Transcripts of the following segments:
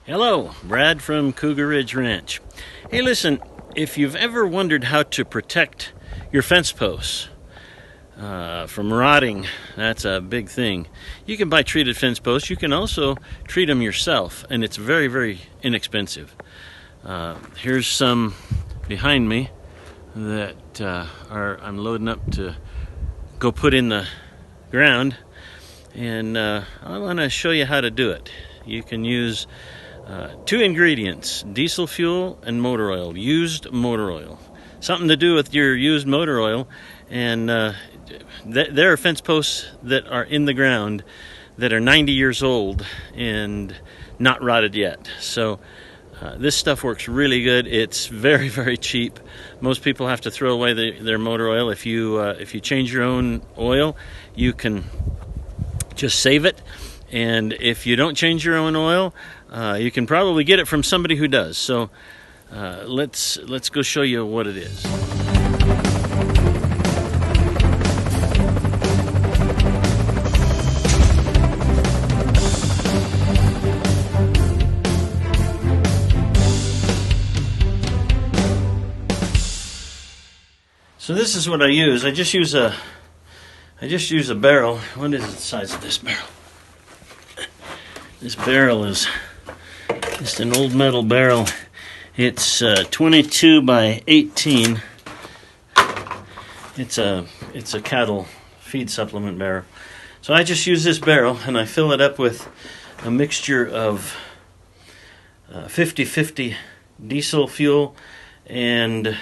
Hello, Brad from Cougar Ridge Ranch. Hey, listen, if you've ever wondered how to protect your fence posts from rotting, that's a big thing. You can buy treated fence posts. You can also treat them yourself, and it's very, very inexpensive. Here's some behind me that I'm loading up to go put in the ground, and I want to show you how to do it. You can use two ingredients: diesel fuel and motor oil, used motor oil. Something to do with your used motor oil. And there are fence posts that are in the ground that are 90 years old and not rotted yet. So this stuff works really good. It's very, very cheap. Most people have to throw away their motor oil. If you change your own oil, you can just save it. And if you don't change your own oil, you can probably get it from somebody who does. So let's go show you what it is. So this is what I use. I just use a barrel. What is the size of this barrel? This barrel is just an old metal barrel. It's 22 by 18. It's a cattle feed supplement barrel. So I just use this barrel and I fill it up with a mixture of 50-50 diesel fuel and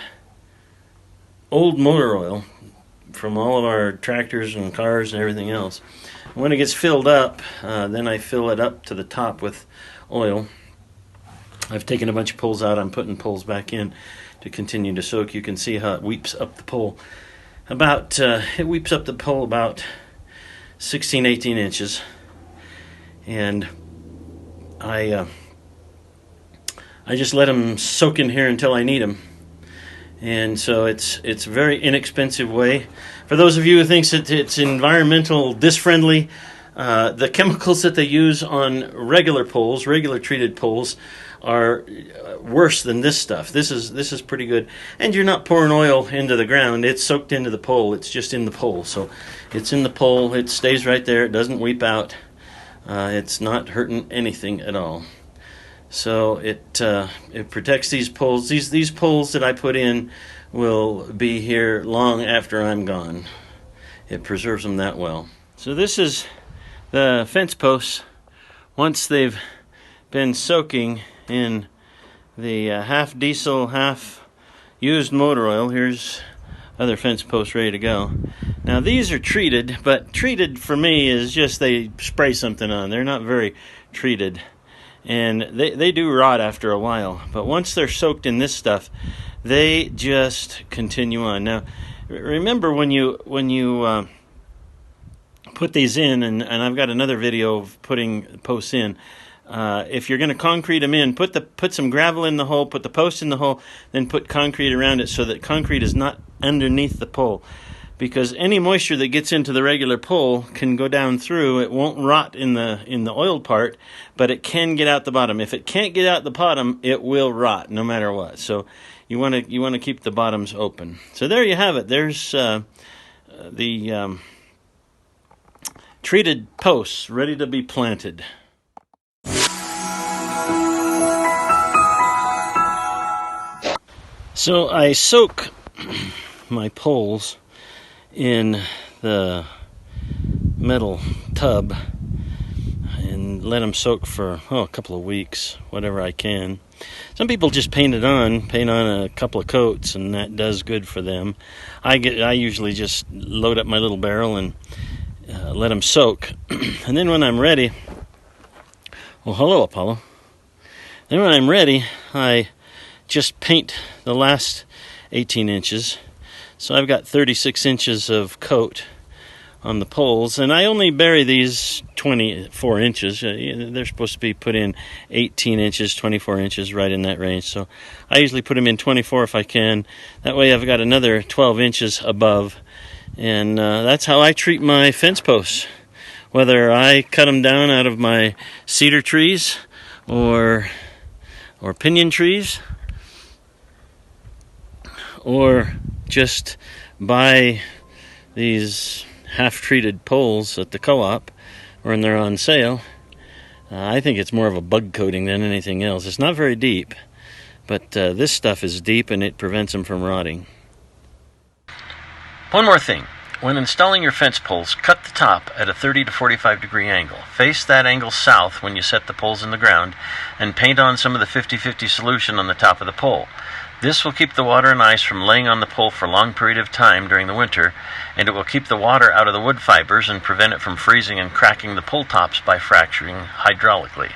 old motor oil from all of our tractors and cars and everything else. When it gets filled up, then I fill it up to the top with oil. I've taken a bunch of poles out. I'm putting poles back in to continue to soak. You can see how it weeps up the pole. It weeps up the pole about 16, 18 inches. And I just let them soak in here until I need them. And so it's a very inexpensive way. For those of you who thinks that it's environmental disfriendly, the chemicals that they use on regular treated poles, are worse than this stuff. This is pretty good. And you're not pouring oil into the ground. It's soaked into the pole. It's just in the pole. So it's in the pole. It stays right there. It doesn't weep out. It's not hurting anything at all. So it protects these poles. These poles that I put in will be here long after I'm gone. It preserves them that well. So this is the fence posts once they've been soaking in the half diesel, half used motor oil. Here's other fence posts ready to go. Now these are treated, but treated for me is just they spray something on. They're not very treated. And they do rot after a while, but once they're soaked in this stuff, they just continue on. Now, remember when you put these in, and I've got another video of putting posts in. If you're going to concrete them in, put some gravel in the hole, put the post in the hole, then put concrete around it so that concrete is not underneath the pole. Because any moisture that gets into the regular pole can go down through. It won't rot in the oiled part, but it can get out the bottom. If it can't get out the bottom, it will rot no matter what. So you want to keep the bottoms open. So there you have it. There's the treated posts ready to be planted. So I soak my poles in the metal tub and let them soak for a couple of weeks, whatever I can. Some people just paint on a couple of coats, and that does good for them. I usually just load up my little barrel and let them soak. And then when I'm ready, well, hello, Apollo. Then when I'm ready, I just paint the last 18 inches. So I've got 36 inches of coat on the poles, and I only bury these 24 inches. They're supposed to be put in 18 inches, 24 inches, right in that range. So I usually put them in 24 if I can. That way I've got another 12 inches above, and that's how I treat my fence posts. Whether I cut them down out of my cedar trees or pinyon trees, or just buy these half-treated poles at the co-op when they're on sale. I think it's more of a bug coating than anything else. It's not very deep, but this stuff is deep and it prevents them from rotting. One more thing. When installing your fence poles, cut the top at a 30 to 45 degree angle. Face that angle south when you set the poles in the ground, and paint on some of the 50-50 solution on the top of the pole. This will keep the water and ice from laying on the pole for a long period of time during the winter, and it will keep the water out of the wood fibers and prevent it from freezing and cracking the pole tops by fracturing hydraulically.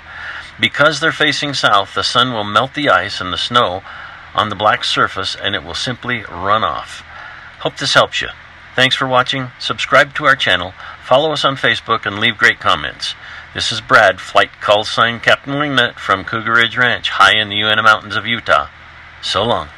Because they're facing south, the sun will melt the ice and the snow on the black surface, and it will simply run off. Hope this helps you. Thanks for watching. Subscribe to our channel, follow us on Facebook, and leave great comments. This is Brad, Flight Call Sign Captain Wingnut from Cougar Ridge Ranch, high in the Uinta Mountains of Utah. So long.